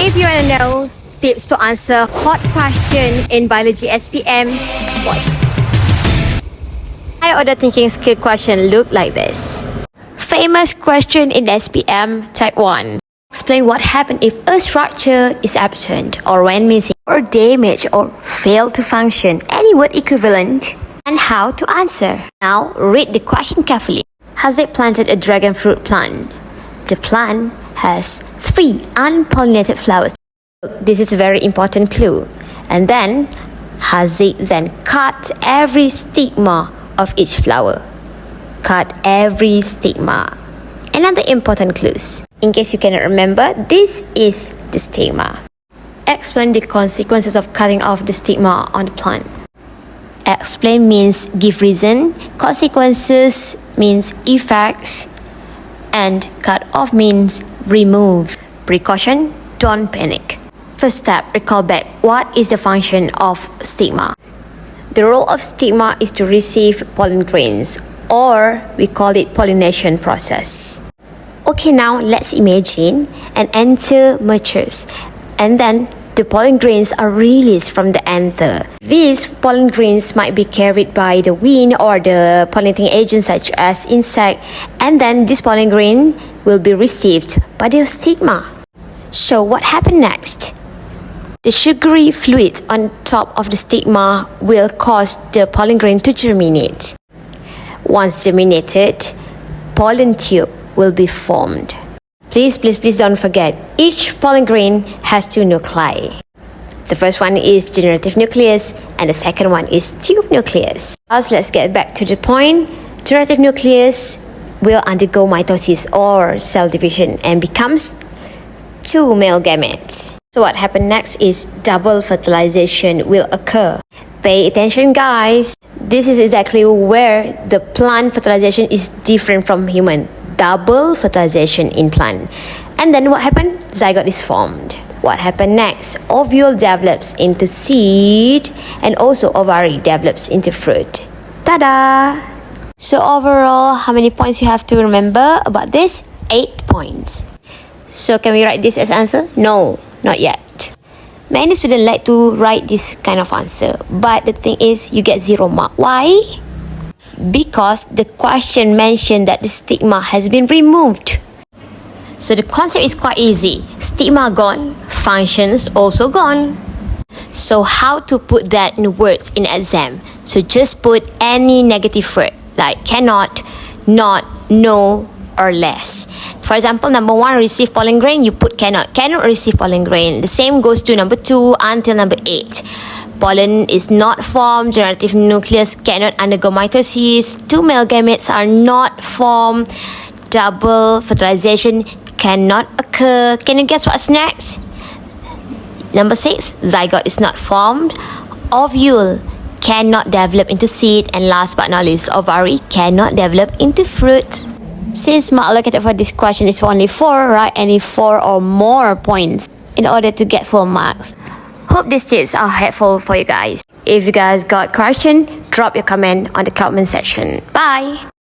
If you want to know tips to answer hot question in Biology SPM, watch this. High order thinking skill question look like this. Famous question in SPM type 1. Explain what happens if a structure is absent or went missing or damaged or failed to function. Any word equivalent and how to answer. Now read the question carefully. Has it planted a dragon fruit plant? The plant has 3 unpollinated flowers. This is a very important clue. And then, has it then cut every stigma of each flower? Cut every stigma. Another important clues. In case you cannot remember, this is the stigma. Explain the consequences of cutting off the stigma on the plant. Explain means give reason. Consequences means effects. And cut off means remove. Precaution, don't panic. First step, recall back. What is the function of stigma? The role of stigma is to receive pollen grains, or we call it pollination process. Okay, now let's imagine an anther matures, and then the pollen grains are released from the anther. These pollen grains might be carried by the wind or the pollinating agents such as insect, and then this pollen grain will be received by the stigma. So what happened next? The sugary fluid on top of the stigma will cause the pollen grain to germinate. Once germinated, pollen tube will be formed. Please don't forget, each pollen grain has 2 nuclei. The first one is generative nucleus and the second one is tube nucleus. Let's get back to the point. Generative nucleus will undergo mitosis or cell division and becomes 2 male gametes. So what happens next is double fertilization will occur. Pay attention, guys. This is exactly where the plant fertilization is different from human. Double fertilization in plant. And then what happened? Zygote is formed. What happened next? Ovule develops into seed and also ovary develops into fruit. Ta-da! So overall, how many points you have to remember about this? 8 points. So can we write this as answer? No, not yet. Many students like to write this kind of answer, but the thing is you get 0 mark. Why? Because the question mentioned that the stigma has been removed. So the concept is quite easy. Stigma gone, functions also gone. So how to put that in words in exam? So just put any negative word like cannot, not, no, or less. For example, number 1, receive pollen grain, you put cannot. Cannot receive pollen grain. The same goes to number 2 until number 8. Pollen is not formed, generative nucleus cannot undergo mitosis, 2 male gametes are not formed, double fertilization cannot occur. Can you guess what's next? Number 6, zygote is not formed, ovule cannot develop into seed, and last but not least, ovary cannot develop into fruit. Since mark allocated for this question is only 4, write any 4 or more points in order to get full marks. Hope these tips are helpful for you guys. If you guys got question, drop your comment on the comment section. Bye!